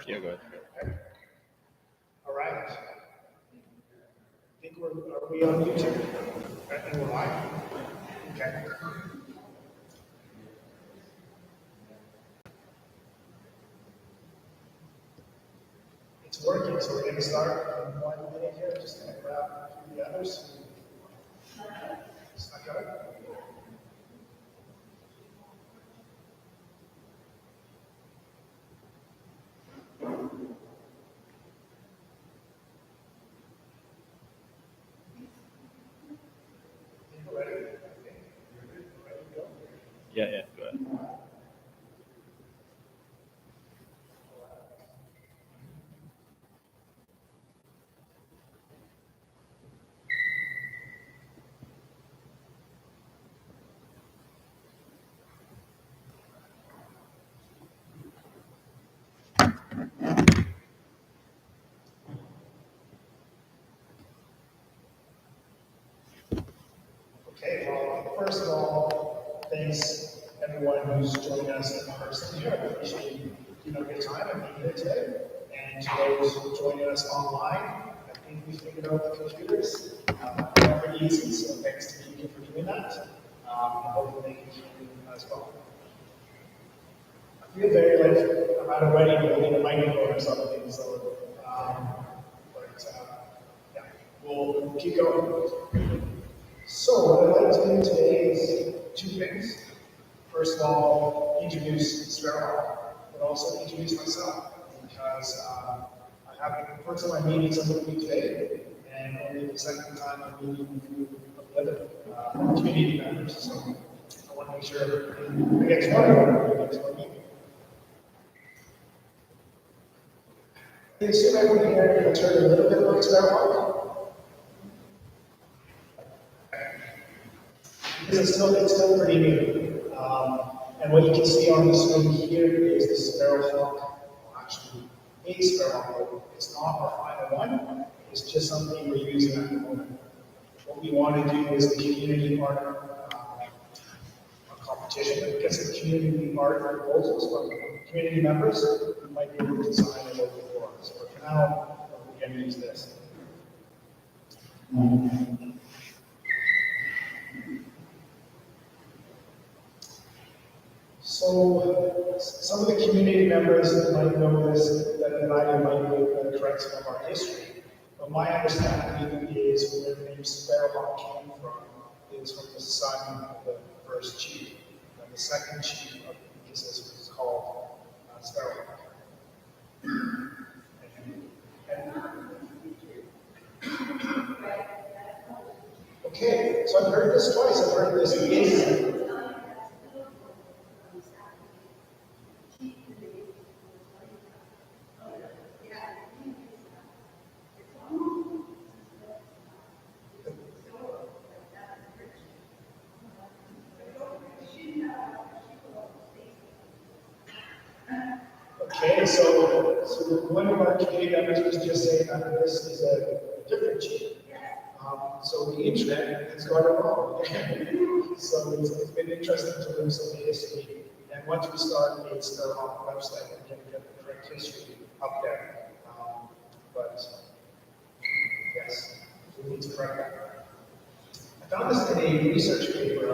Yeah, go ahead. All right. I think are we on YouTube? I think we're live. Okay. It's working, so we're going to start in 1 minute here. Just going to grab a few of the others. Stuck out. Ready? Okay. Ready to go? Yeah, go ahead. Okay, well, first of all, thanks everyone who's joining us in person here. I appreciate your time and being here today. And to those joining us online, I think we figured out the computers. They're pretty easy, so thanks to you for doing that. Hopefully they can hear you as well. I feel very like I'm at a wedding holding a microphone or something, so yeah, we'll keep going. So what I'd like to do today is two things. First of all, introduce Sparrowhawk, but also introduce myself, because I have the first of my meetings I'm going to be today, and only the second time I'm meeting with you of the other community members. So I want to make sure I get to know you. I assume everyone here has heard a little bit about Sparrowhawk. Because it's still pretty new. And what you can see on the screen here is the Sparrowhawk, well, actually a Sparrowhawk. It's not our final one, it's just something we're using at the moment. What we want to do is a community partner competition that gets the community partner proposals from community members who might be able to design a local for us. So for now, we're going to use this. So, some of the community members might know this, that I might be able to correct some of our history. But my understanding is where the name Sparrowhawk came from is from the son of the first chief. And the second chief of the business was called Sparrowhawk. Okay, so I've heard this twice. I've heard this is. Okay, so one of our community members was just saying that this is a different chief. So the internet has got it wrong. So it's been interesting to learn some of the history. And once we start a Sparrowhawk website, we can get the correct history up there. But yes, we need to correct that. I found this in a research paper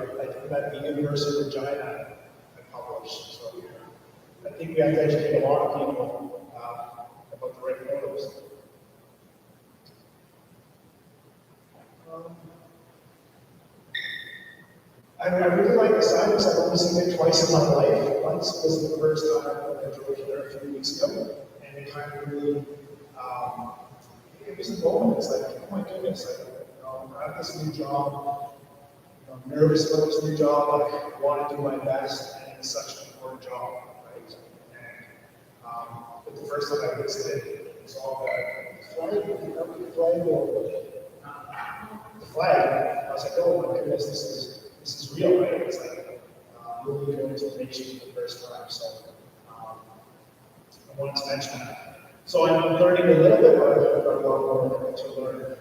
that the University of Regina had published. So I think we have to educate a lot of people about the right photos. I really like the silence. I've only seen it twice in my life. Once was the first time I drove here a few weeks ago, and it kind of really, it was a moment. It's like, oh my goodness, I have this new job. I'm nervous about this new job. I want to do my best, and it's such an important job, right? And but the first time I visited, it's all that the flag. I was like, oh my goodness, this is real, right? It's like really going to the nation for the first time. So I wanted to mention that. So I'm learning a little bit, but I've got a lot more to learn.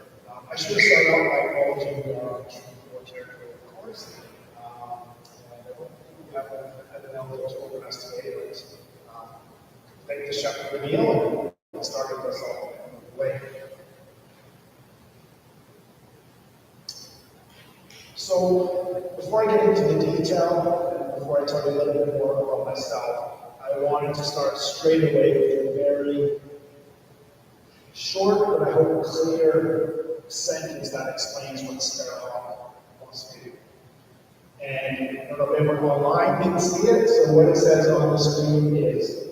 I should have started out by acknowledging the character, of course. thank the chef for the meal and started us all on the way. So before I get into the detail, and before I tell you a little bit more about myself, I wanted to start straight away with a very short, but I hope clear sentence that explains what Sparrowhawk wants to do. And I don't know if everyone online can see it, so what it says on the screen is,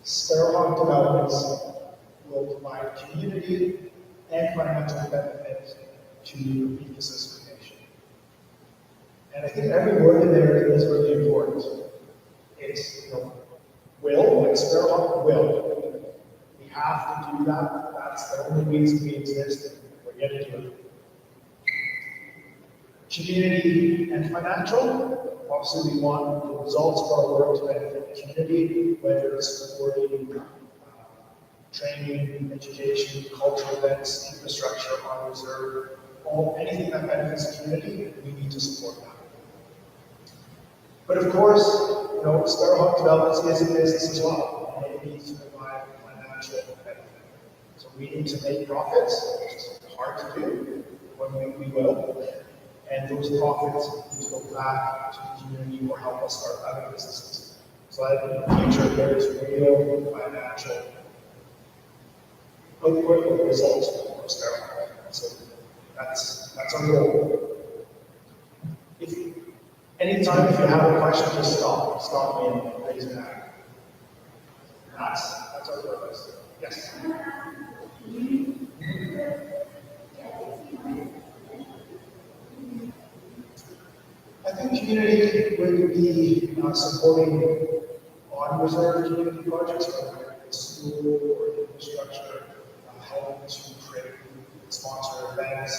Sparrowhawk developments will provide community and financial benefits to ecosystem nation. And I think every word in there is really important. It's, will, like Sparrowhawk will. We have to do that. That's the only reason we exist. We're going to do it. Community and financial. Obviously, we want the results of our work to benefit the community, whether it's supporting training, education, cultural events, infrastructure on reserve, anything that benefits the community, we need to support that. But of course, Sparrowhawk Developments is a business as well, and it needs to provide financial benefit. So we need to make profits, which is hard to do, when we will. And those profits need to go back to the community or help us start other businesses. So that in the future there is real financial output or results from Sparrowhawk. So that's our goal. Anytime if you have a question, just stop me and raise your hand. That's our purpose. Yes. I think community would be supporting on-reserve community projects, whether it's school or infrastructure, helping to create, sponsor events,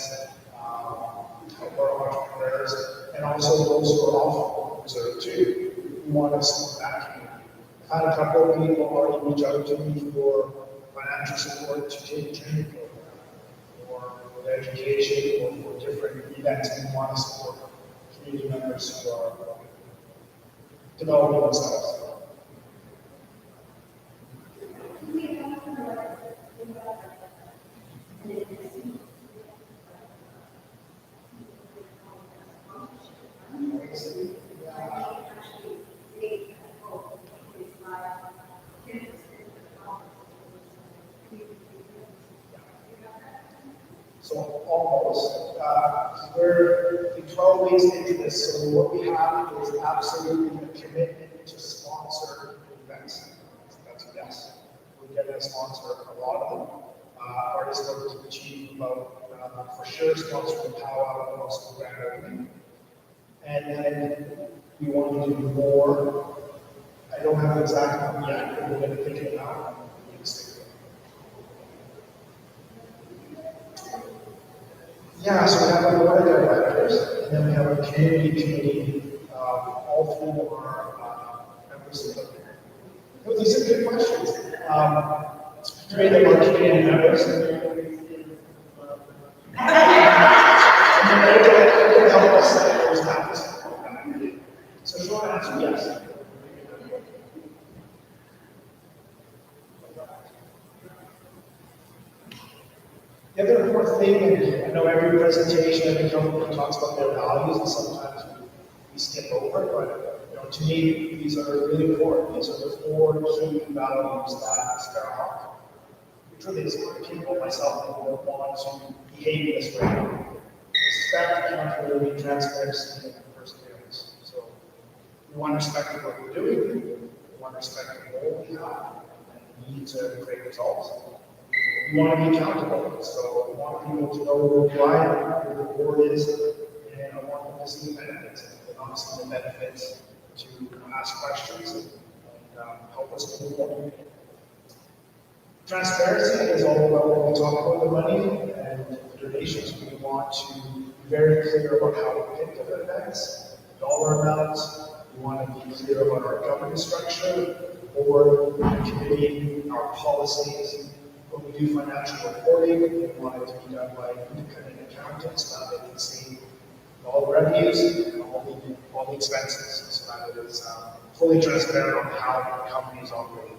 help our entrepreneurs, and also those who are off reserve too. We want to support that community. I've had a couple of people already reach out to me for financial support to take a training program, or for education, or for different events we want to support community members who are developing themselves. So almost, we're 12 weeks into this, so what we have is absolutely a commitment to sponsor events. That's a yes. We're going to sponsor a lot of them. Artists look to achieve about, for sure, sponsoring the powwow and also the grand opening. And then we want to do more. I don't have an exact number yet, but we're going to think it out. Yeah, so we have a board of directors, and then we have a community committee. All three of our members of the board. Well, these are good questions. Three of them are community members. And they're going to help us set those habits. So if you want to answer yes. The other important thing, and I know every presentation, every company talks about their values, and sometimes we skip over it, but to me, these are really important. These are the four key values that Sparrowhawk, which really is people, myself, and want to behave in this way. Respect, accountability, transparency, and perseverance. So we want to respect what we're doing, we want to respect the role we have, and we need to create results. We want to be accountable, so we want people to know who I am, who the board is, and I want them to see the benefits, and obviously the benefits to ask questions and help us move forward. Transparency is all about when we talk about the money and the donations. We want to be very clear about how we pick different events, dollar amounts. We want to be clear about our governance structure, board, committee, our policies. When we do financial reporting, we want it to be done by independent accountants, so that they can see all the revenues and all the expenses, so that it is fully transparent on how the company is operating.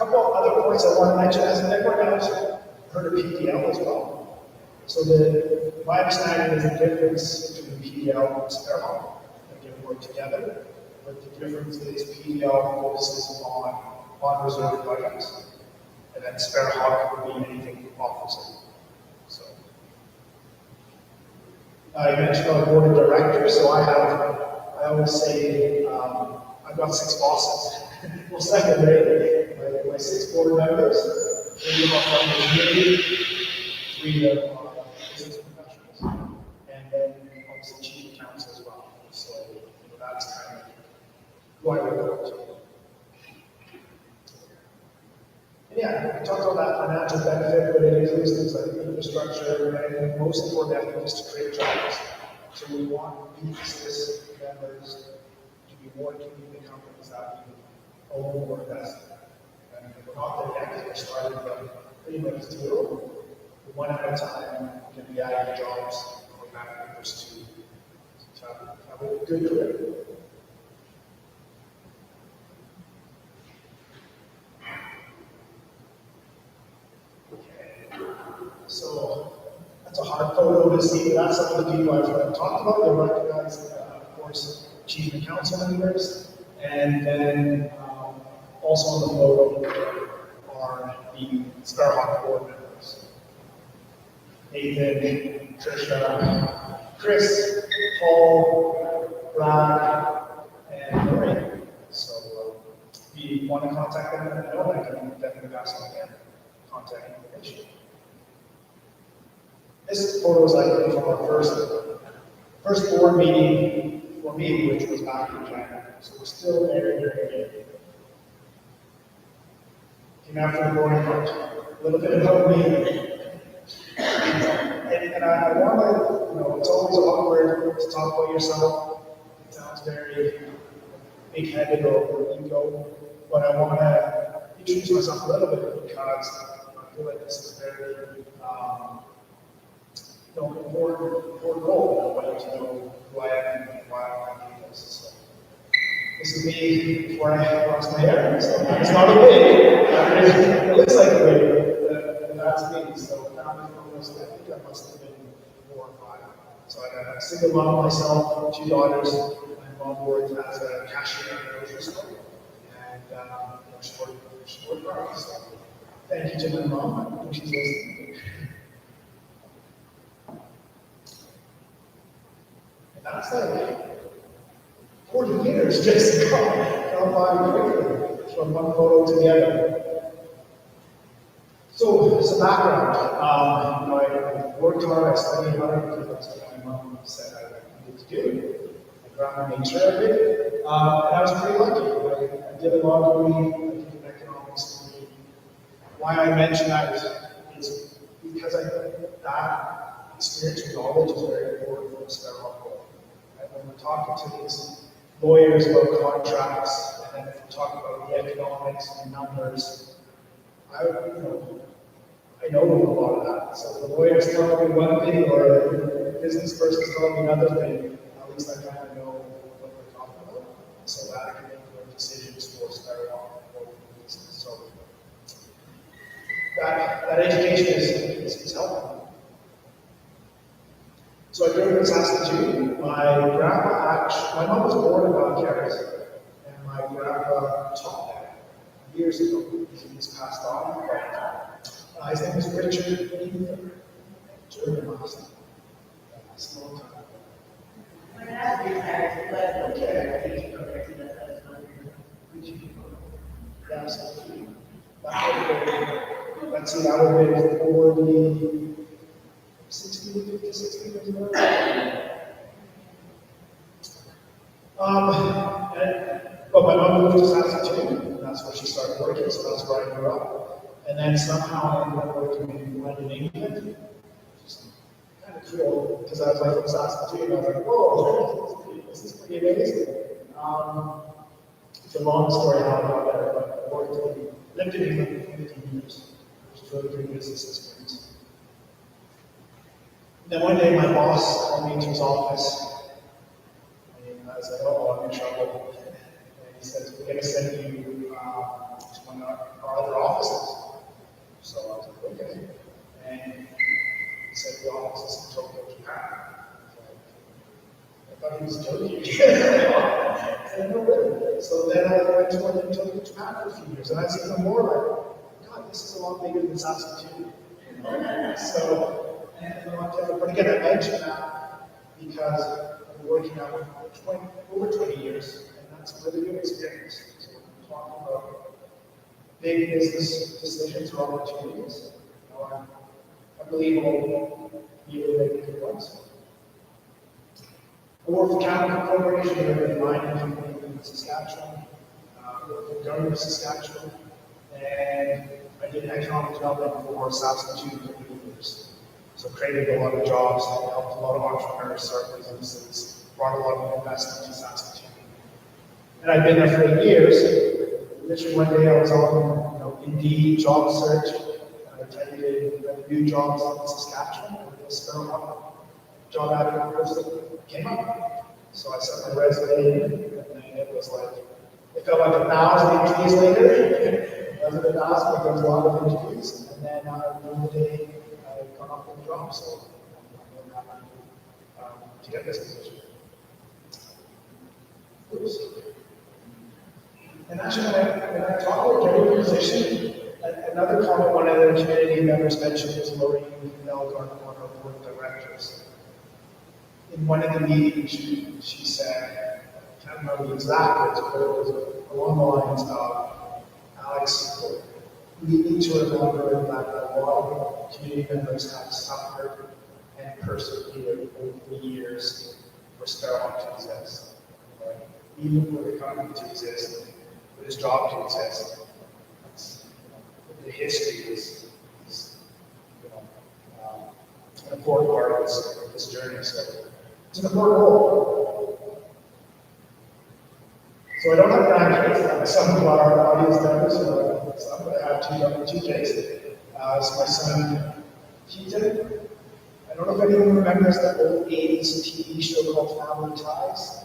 couple of other points I want to mention. Has everyone else heard of PDL as well? So my understanding is the difference between PDL and Sparrowhawk. They can work together, but the difference is PDL focuses on reserve projects, and then Sparrowhawk would be anything opposite. So you mentioned our board of directors, so I always say I've got 6 bosses. Well, secondary, my 6 board members, 3 of them from the community, 3 of business professionals, and then obviously chief accounts as well. So that's kind of who I report to. And yeah, I talked about that financial benefit, but it includes things like infrastructure, and most important, I think, is to create jobs. So we want businesses members to be working in the companies that we own or invest in. And we're not there yet, we're starting from pretty much zero. But one at a time, we can be adding jobs for members to have a good career. So that's a hard photo to see, but that's some of the people I've talked about. They recognize, of course, chief and council members, and then also on the photo are the Sparrowhawk board members. Nathan, Trisha, Chris, Paul, Brad, and Lorraine. So if you want to contact them, let me know. I can definitely pass on their contact information. This photo is like from our first board meeting for me, which was back in January. So we're still very, very new. Came after the board part. A little bit about me. And I want to, it's always awkward to talk about yourself. It sounds very big-headed or ego, but I want to introduce myself a little bit because I feel like this is very important role. I want you to know who I am and why I do this. So, this is me before I lost my hair. So it's not a wig. It looks like a wig, but that's me. So now I think I must have been 4 or 5. So I got a single mom myself, 2 daughters. My mom worked as a cashier at a grocery store, and short car. So thank you to my mom. I think she's listening. That's like 40 years just gone by quickly from one photo to the other. So, some background. I worked hard, I studied hard because that's what my mom said I needed to do. My grandma made sure I did. And I was pretty lucky. I did a law degree, I did an economics degree. Why I mention that is because I think that experience and knowledge is very important for a Sparrowhawk. When we're talking to these lawyers about contracts, and then if we're talking about the economics and numbers, I know a lot of that. So the lawyer's telling me one thing, or the business person's telling me another thing, at least I kind of know what we're talking about, so that I can make decisions for Sparrowhawk or business. So that education is helpful. So I grew up in Saskatoon. My mom was born in Mount Carroll, and my grandpa taught there years ago. He's passed on, but his name was Richard Ether. German last name. Small time. Okay. Yeah, absolutely. Let's see, that would have been 40. 60 years ago. But my mom moved to Saskatoon, and that's where she started working, so that's where I grew up. And then somehow I ended up working in London, England, which is kind of cool, because I was like from Saskatoon, I was like, whoa, this is pretty amazing. It's a long story how I got there, but I lived in England for 15 years, which is really good business experience. Then one day my boss called me into his office, and I was like, oh, I'm in trouble. And he said, we're going to send you to one of our other offices. So I was like, okay. And he said the office is in Tokyo, Japan. I thought he was joking. I said, no, really. So then I went to Tokyo, Japan for a few years, and I was even more like, God, this is a lot bigger than Saskatoon. So, but again, I mentioned that because I've been working out for over 20 years, and that's a really good experience. So we're talking about big business decisions or opportunities. I believe we'll be able to make good ones. I work for Capital Corporation here in mining company in Saskatchewan. I work for the government of Saskatchewan, and I did economic development for Saskatoon for 8 years. So created a lot of jobs, helped a lot of entrepreneurs start businesses, brought a lot of investment to Saskatoon. And I've been there for 8 years. Literally one day I was on Indeed job search, and I typed in new jobs in Saskatchewan, and the Sparrowhawk job ad came up. So I sent my resume in, and then it was like, it felt like 1,000 interviews later. It wasn't 1,000, but there was a lot of interviews. And then during the day, I got off the job. So I'm happy to get this position. Oops. And actually, when I talk about getting a position, another comment one of the community members mentioned was Lori Melgar, one of our board of directors. In one of the meetings, she said, I can't remember the exact words, but it was along the lines of, Alex, we need to remember that a lot of community members have suffered and persevered over the years for Sparrowhawk to exist. Right? Even for the company to exist, for this job to exist, the history is an important part of this journey. So it's an important role. So I don't have grandkids, like some of our audience members, so I'm going to have two kids. So my son, Keaton, I don't know if anyone remembers that old 80s TV show called Family Ties.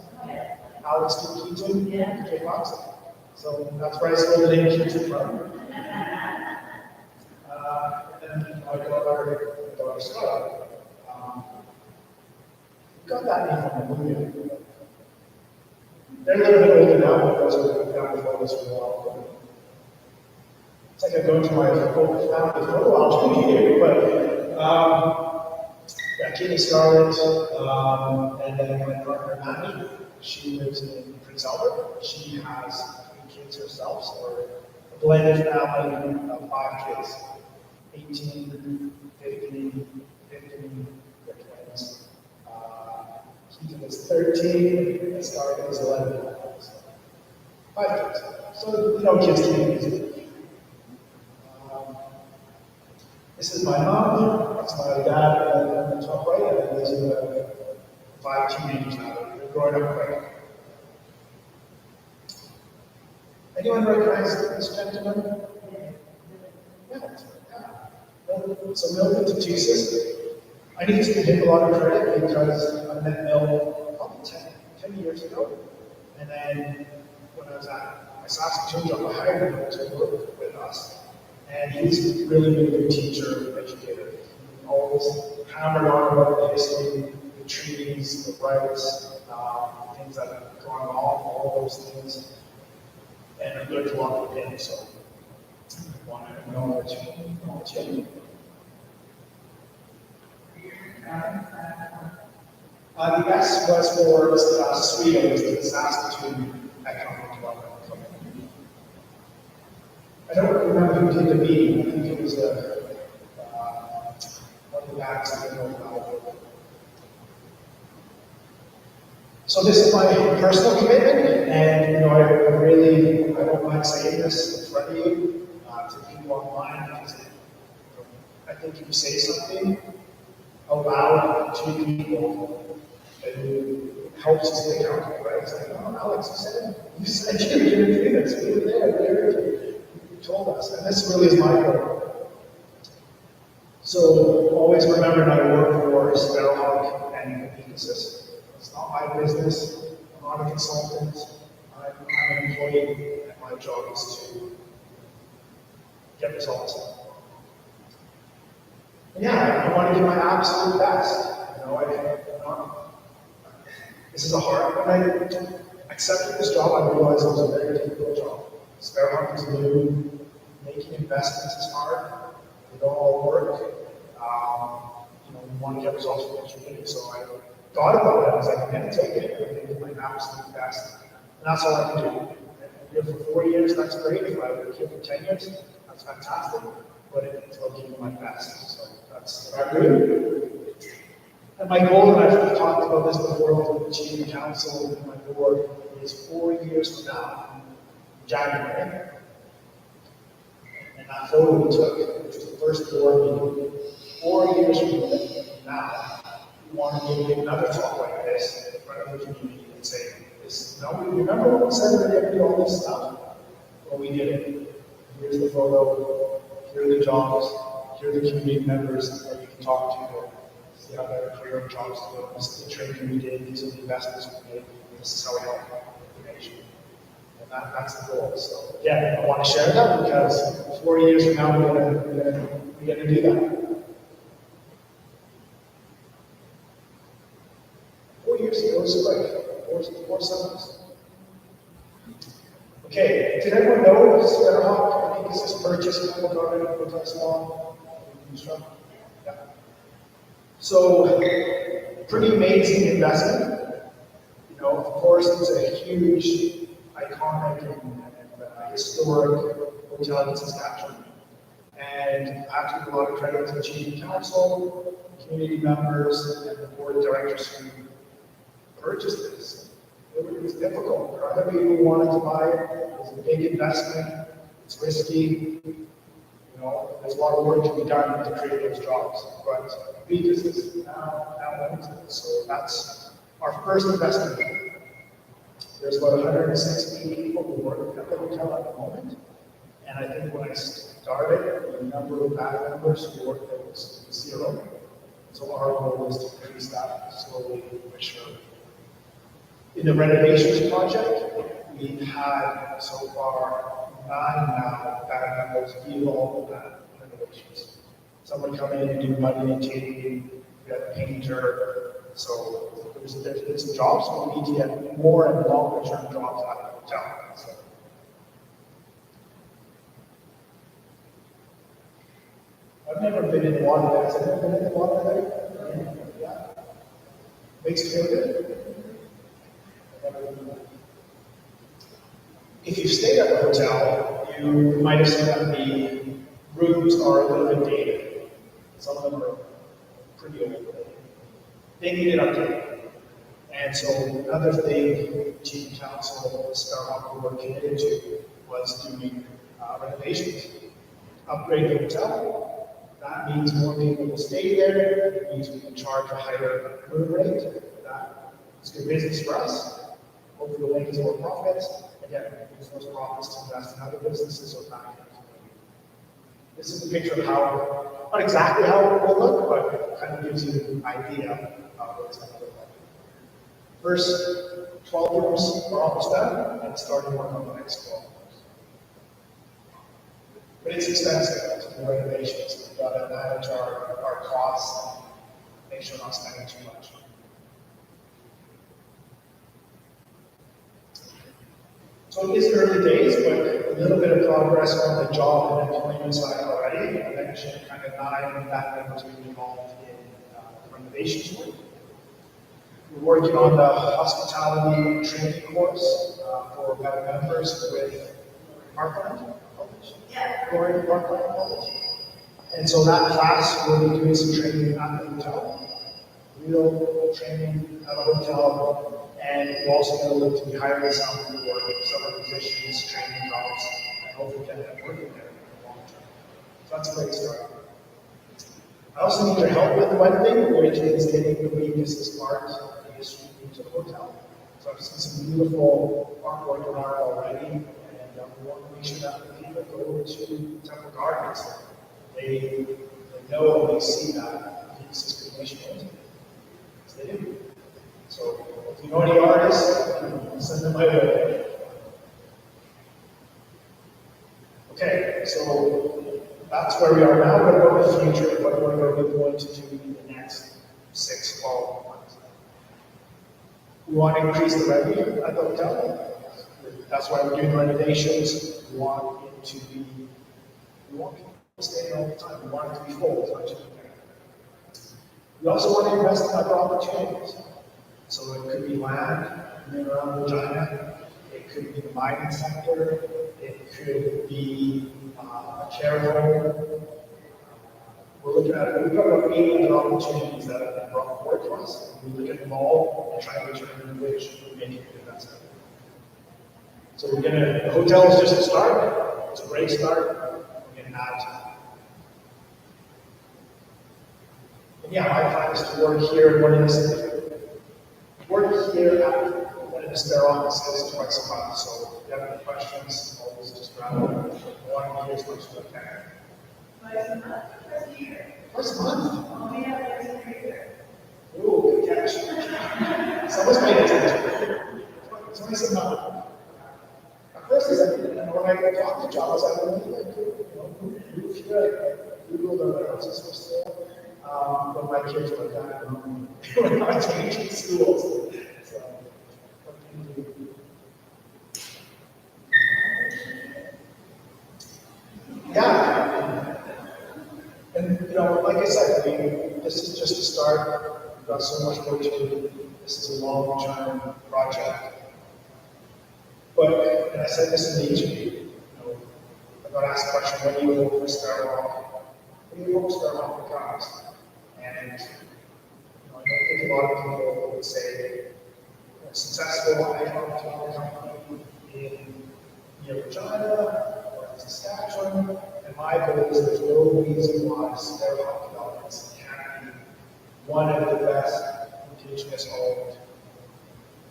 Alex Keaton, K-Fox. So that's where I stole the name Keaton from. And then my daughter Scott. Got that name from the movie. They're a little bit older now, but those are family photos for a while. It's like I'm going to my family photo album here, but yeah, Katie Scarlett, and then my partner Maggie, she lives in Prince Albert. She has 3 kids herself, so we're a blended family of 5 kids. 18, 15, 15, they're twins. Keaton is 13, and Scarlett is 11. So 5 kids. So, kids can be easy. This is my mom, that's my dad on the top right, and these are the 5 teenagers now. They're growing up quick. Anyone recognize this gentleman? Yeah. So Mill Institutus, I need to give him a lot of credit because I met Mill probably 10 years ago. And then when I was at my Saskatoon job, I hired him to work with us. And he's really been a good teacher, educator. He always hammered on about the history, the treaties, the rights, things that have gone on, all those things. And I've learned a lot from him, so I want to acknowledge him. The S was for Sweden, was the Saskatoon Economic Development Company. I don't remember who did the meeting. I think it was one of the guys I don't know about. So this is my personal commitment, and I don't mind saying this in front of you to people online because I think if you say something aloud to people, it helps us stay accountable, right? It's like, oh, Alex, you said you were going to do this. We were there. You told us, and this really is my goal. So always remember that I work for Sparrowhawk and Ecosystem. It's not my business. I'm not a consultant. I'm an employee, and my job is to get results. And yeah, I want to do my absolute best. This is a hard, when I accepted this job, I realized it was a very difficult job. Sparrowhawk is new, making investments is hard, they don't all work. You want to get results from what you're doing. So I thought about it, I was like, I'm going to take it, I'm going to do my absolute best. And that's all I can do. I'm here for 4 years, that's great. If I were here for 10 years, that's fantastic. But it's about giving my best. So that's what I'm doing. And my goal, and I've talked about this before with the chief council and my board, is 4 years from now, January. And that photo we took, which was the first board meeting, 4 years from now, we want to give another talk like this in front of the community and say, remember when we said we were going to do all this stuff? Well, we did it. Here's the photo, here are the jobs, here are the community members that you can talk to. See how their career jobs go. This is the training we did, these are the investments we made, this is how we help the nation. And that's the goal. So yeah, I want to share that because 4 years from now we're gonna do that. 4 years ago was like 4 summers. Okay, did everyone know Sparrowhawk, I think this is purchased Apple Garden, Hotel Small, yeah. So, pretty amazing investment. Of course, it's a huge, iconic, and historic hotel in Saskatchewan. And I have to give a lot of credit to the chief council, community members, and the board of directors who purchased this. It was difficult. There are other people who wanted to buy it. It was a big investment. It's risky. There's a lot of work to be done to create those jobs. But we just now limited. So that's our first investment. There's about 160 people who work at the hotel at the moment. And I think when I started, the number of bad members who worked there was 0. So our goal is to increase that slowly for sure. In the renovations project, we've had so far 9 now bad members do all of that renovations. Someone come in and do muddy and taping, we have a painter. So there's jobs, but we need to get more and longer term jobs out of the hotel. So. I've never been in water. Has anyone been in the water there? Yeah. Makes you feel good. If you stayed at the hotel, you might have seen that the rooms are a little bit dated. Some of them are pretty old. They needed updating. And so another thing Chief Council Sparrowhawk were committed to was doing renovations. Upgrade the hotel. That means more people will stay there. It means we can charge a higher room rate. That is good business for us. Hopefully we'll make more profits. Again, use those profits to invest in other businesses or back into the community. This is a picture of how, not exactly how it will look, but it kind of gives you an idea of what it's going to look like. First 12 rooms are almost done, and starting work on the next 12 rooms. But it's expensive to do renovations. We've got to manage our costs and make sure we're not spending too much. So it is early days, but a little bit of progress on the job and employment side already. I mentioned kind of 9 back members being involved in the renovations work. We're working on the hospitality training course for better members with Parkland College. Yeah. Parkland College. And so that class will be doing some training at the hotel. Real training at a hotel. And we're also going to look to be hiring some for summer positions, training jobs, and hopefully get them working there in the long term. So that's a great start. I also need your help with one thing, which is getting the main business card and distributing to the hotel. So I've seen some beautiful artwork around already, and we want to make sure that when people go to Temple Gardens, they know and they see that this is good nation. Because they do. So if you know any artists, send them my way. Okay, so that's where we are now. What about the future? What are we going to do in the next 6, 12 months? We want to increase the revenue at the hotel. That's why we're doing renovations. We want it to be, we want people to stay all the time. We want it to be full as much as we can. We also want to invest in other opportunities. So it could be land in and around Regina. It could be the mining sector. It could be a care home. We're looking at, we've got about 8 other opportunities that have been brought forward to us. We look at them all and try to determine which we're making an investment. So we're gonna, the hotel is just a start. It's a great start. We're gonna add to it. And yeah, my plan is to work here one of here at one of the Sparrowhawk offices twice a month. So if you have any questions, always just grab them. I want to hear as much as I can. Twice a month, twice a year. Twice a month? Oh, yeah, twice a year. Ooh, good catch. Someone's paying attention. Twice a month. At first, when I got the job, I was like, move here. Google the houses for sale. But my kids were done. We're not changing schools. So, what can you do? Yeah. And, like I said, I mean, this is just a start. We've got so much work to do. This is a long-term project. But, and I said this in the interview, I got asked the question, when do you hope for Sparrowhawk? When do you hope Sparrowhawk becomes? And, I think a lot of people would say, successful economic development company in Regina or in Saskatchewan. And my goal is there's no reason why Sparrowhawk Developments can't be one of the best indigenous owned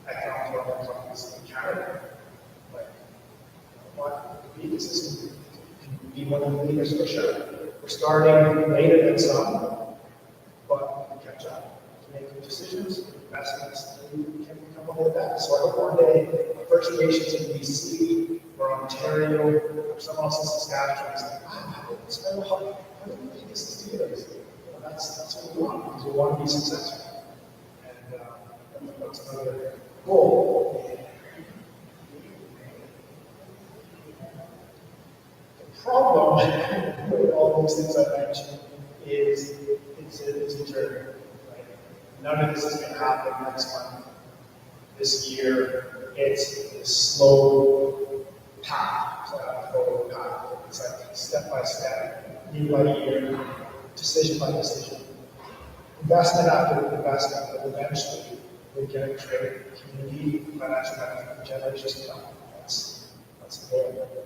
economic development companies in Canada. But the ecosystem can be one of the leaders for sure. We're starting later than some, but we can catch up to make good decisions, investments, and we can become one of the best. So I hope one day First Nations in BC or Ontario or someone else in Saskatchewan is like, wow, how do we make this do this? That's what we want, because we want to be successful. And that's another goal. Problem with all those things I mentioned is it's a journey. Right? None of this is going to happen next month, this year. It's a slow path, forward path. It's like step by step, year by year, decision by decision, investment after investment, but eventually we can create community, financial benefit for generations to come. That's the goal.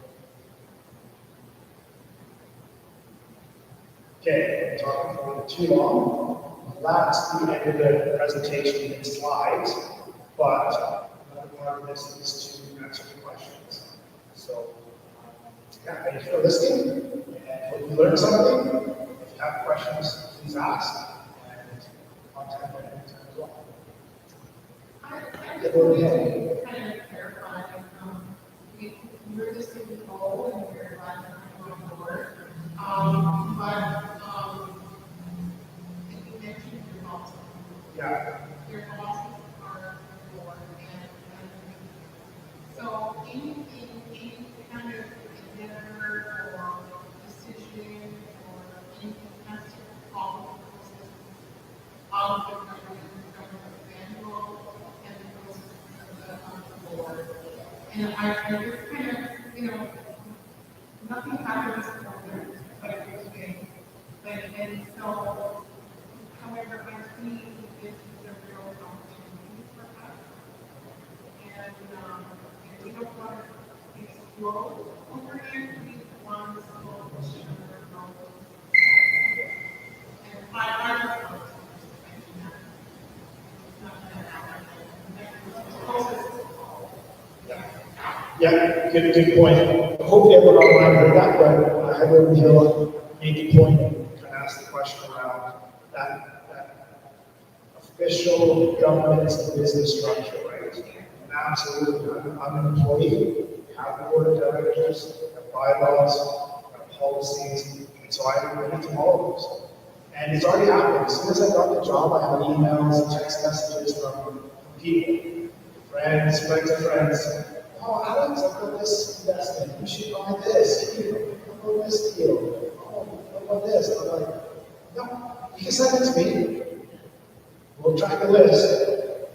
Okay, I'm talking for too long. That's the end of the presentation in slides, but another part of this is to answer the questions. So, yeah, thank you for listening, and hope you learned something. If you have questions, please ask, and contact me anytime as well. Go ahead. Kind of clarify, we're just in control and we're glad to come on board. You mentioned your bosses. Yeah. Your bosses are your board, and so any kind of endeavor or decision or anything has to follow of the manual and the board. And I just kind of, nothing happens but it goes big. And so, however, I see this is a real opportunity for us. And we don't want to explode over here. We want to slow down. And I just want to Yeah, good point. Hopefully everyone online heard that, but Heather Hill made the point and asked the question around that official governance and business structure, right? And absolutely, I'm an employee, have a board of directors, have bylaws, have policies, And so I went into all of those. And it's already happened. As soon as I got the job, I had emails and text messages from people, friends of friends. Oh, Alex, I've got this investment. You should buy this. Here, how about this deal? Oh, what about this? And I'm like, no, you can send it to me. We'll track the list,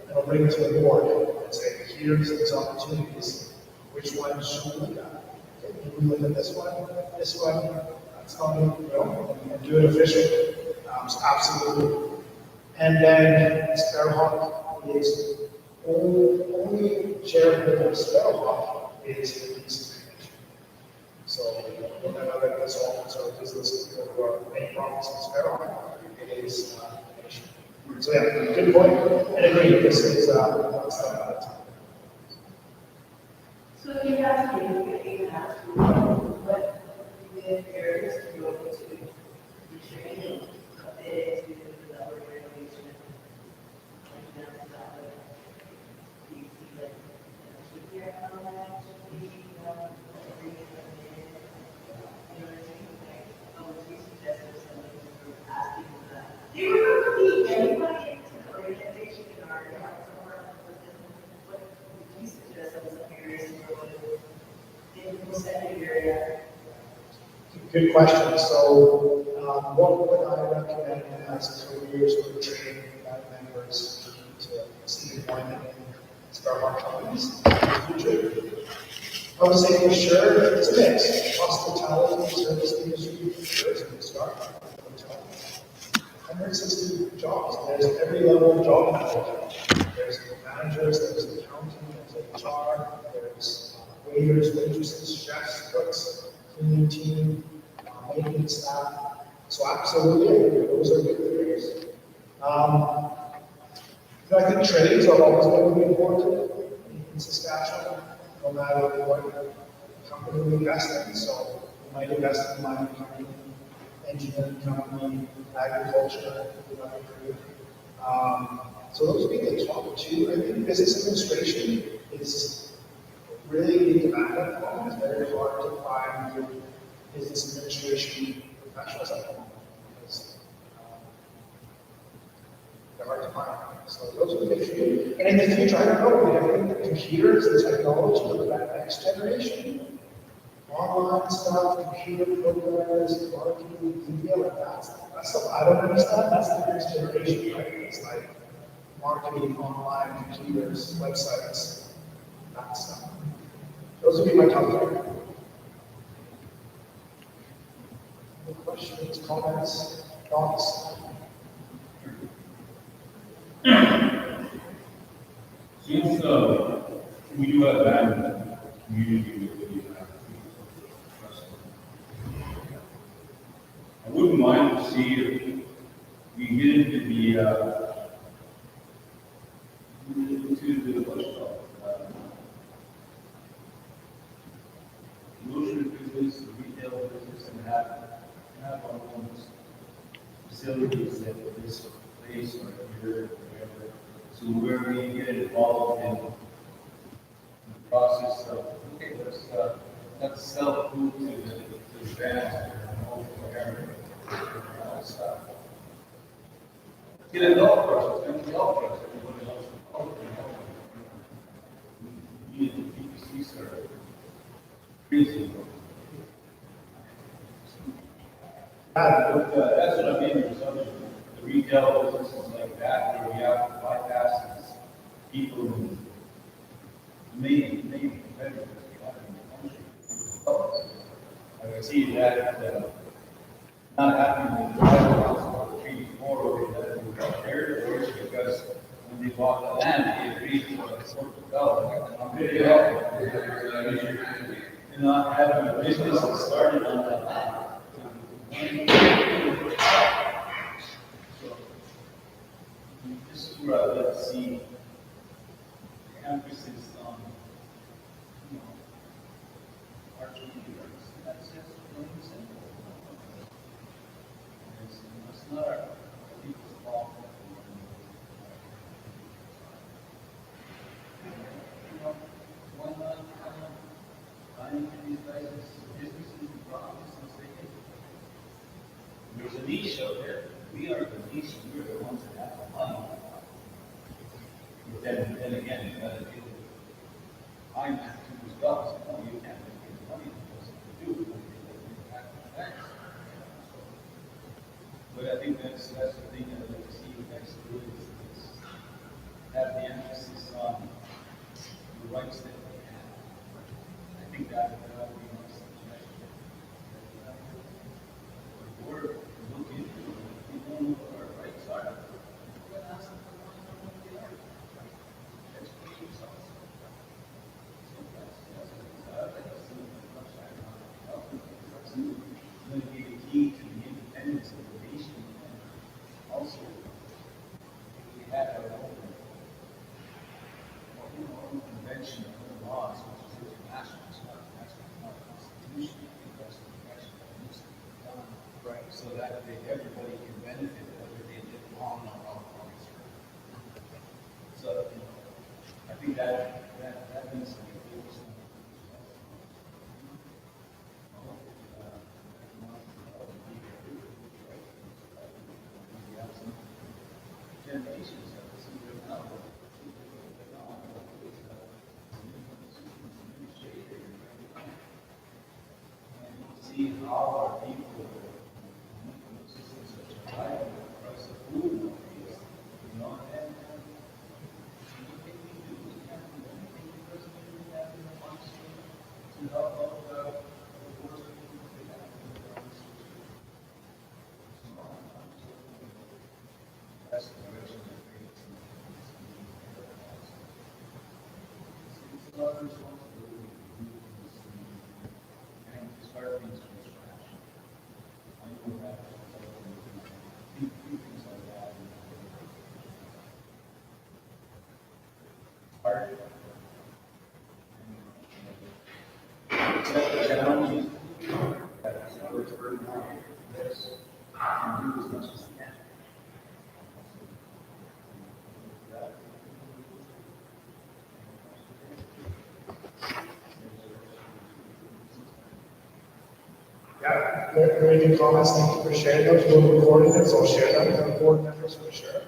and I'll bring it to the board and say, here's these opportunities. Which one should we look at? Okay, maybe we look at this one, that's not, and do it officially. So absolutely. And then Sparrowhawk is only shareholder of Sparrowhawk is the lease information. So when another consultants or business people who are making profits in Sparrowhawk, it is information. So yeah, good point. And agree, this is one step at a time. So if you ask me, what areas do you go to training a bit to the organization? Like that's do you see like should be on that? Should be you suggested something for asking that? Do you remember being anybody into the organization in our what would you suggest as some areas in the second area? Good question. So, what would I recommend as careers for training members to see employment in Sparrowhawk companies in the future? I would say for sure it's a mix. Hospitality, service industry, for sure is a good start. 160 jobs. There's every level of job manager. There's managers, there's accounting, there's HR, there's waiters, waitresses, chefs, cooks, cleaning team, maintenance staff. So absolutely, those are good careers. I think trades are always going to be important in Saskatchewan, no matter what company we invest in. So we might invest in a mining company, engineering company, agriculture, another career. So those would be the top two. I think business administration is really in demand at the moment. It's very hard to find good business administration professionals at the moment because they're hard to find. So those would be the few. And in the future, I don't know, I think the computers and technology of that next generation, online stuff, computer programmers, marketing, media, like that's stuff I don't understand. That's the next generation, right? It's like marketing, online, computers, websites, that stuff. Those would be my top three. Any questions, comments, thoughts? Since we do have that community with the I wouldn't mind to see if we get into what's it called, grocery business, the retail business, and have our own facilities at this place or here or whatever. So where we get involved in the process of, okay, let's sell food to the fans or whatever. Stuff. Get a golf course, and golf course, everybody else. You and the PPCs are crazy. But that's what I mean, there's other the retail businesses like that, where we have to bypass these people who main competitors we have in the country. I see that not happening with the bylaws, 3-4 over there, because when they bought the land, they agreed to a sort of development. I'm really happy. And not having a business that started on that land. So, this is where I'd like to see the emphasis on, our communities. That's just plain simple. It's not our people's fault. Why not find these guys businesses and profits and say, hey, we are the nation, we are the ones that have the money. But then again, you gotta deal with finance as well, so no, you can't make any money because if you do, it doesn't impact the banks. But I think that's the thing that I'd like to see you guys do is have the emphasis on the rights that we have. I think that would be my suggestion. The board look into it, if we don't know what our rights are, then ask them for what they are. Educate yourselves. So I'd like to see much help. It's going to be the key to the independence of the nation. And also, we had our own convention of the laws, which is international, it's not a constitution. I think that's the direction that needs to be done. Right. So that everybody can benefit, whether they live long or long. So, I think that needs to be focused on. We have some generations of this now. See how our people such a high price of food nowadays, you know, and anything we do, we can't do anything because we don't have enough funds to help out the poor people that we have in the that's the direction that creates it's a lot of responsibility to do this and to start things from scratch. I know that few things like that. It's hard. Accept the challenges. That's how it's burden out. Yes. And do as much as you can. Yeah, very good comments. Thank you for sharing those. We're recording them, so I'll share them with the board members for sure.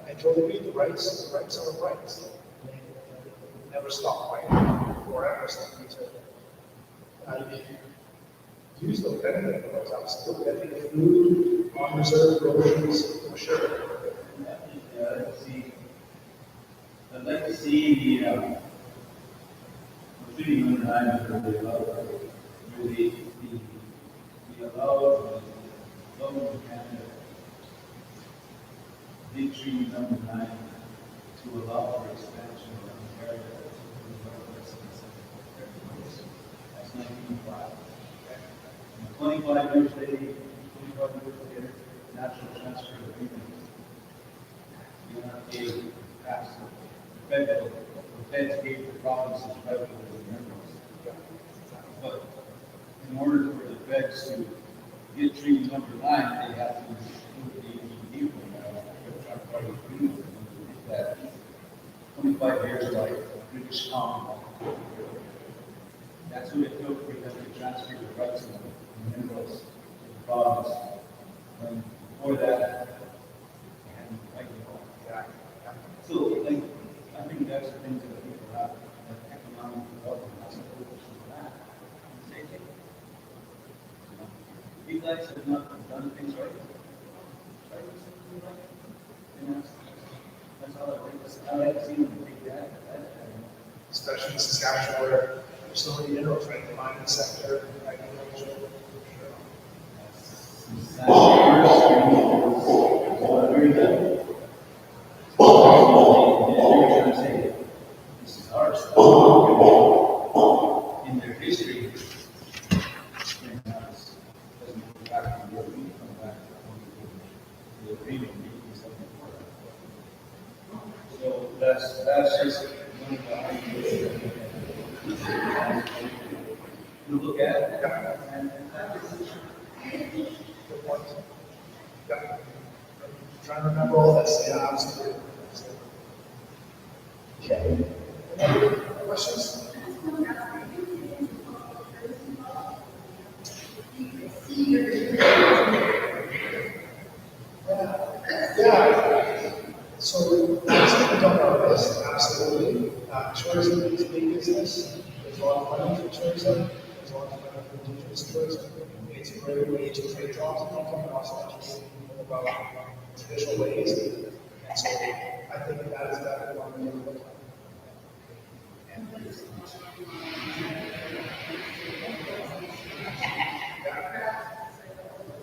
I totally agree. The rights are the rights. Never stop fighting forever. So we need to use those benefit of those. Absolutely. I think food, on-reserve groceries, for sure. I'd like to see the city limit where they allow the government of Canada, big treaty number 9, to allow for expansion of Ontario to the northwest and central territories. That's 1905. And 25 years later, national transfer agreement. You have to pass the feds gave the provinces federal minerals. But in order for the feds to get treaty number 9, they have to include the AGD agreement that 25 years like British Commonwealth. That's what it took for them to transfer the rights of the minerals to the province. And before that, so like, I think that's the things that people have, that economic development has to focus on that. And say, hey, you guys have not done things right. Try to do something right. And that's how I like to see them take that. Especially in Saskatchewan, where there's so many minerals, right? The mining sector, agriculture. Very good. This is our stuff. In their history, doesn't go back to what we come back to the agreement making something for us. So that's just one of the ideas to look at and that is Good point. Yeah. Trying to remember all this. Yeah, absolutely. Okay. Any other questions? Yeah. Yeah, so that's going to our list, absolutely. Tourism is a big business. There's a lot of money for tourism. There's a lot of money for indigenous tourism. It's a great way to create jobs and income and also educate people about traditional ways. And so I think that is definitely one we look at.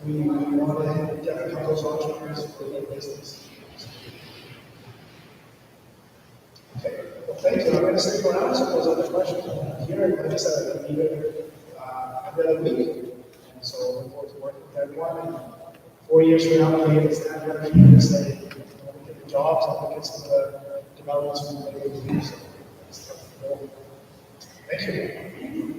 We want to definitely help those entrepreneurs for their business. Okay, well, thank you. I'm going to stick around so those other questions here. And like I said, I meet every other week. And so I look forward to working with everyone. And 4 years from now, we'll be able to stand here and say, look at the jobs and look at some of the developments we've been able to do. So, thank you.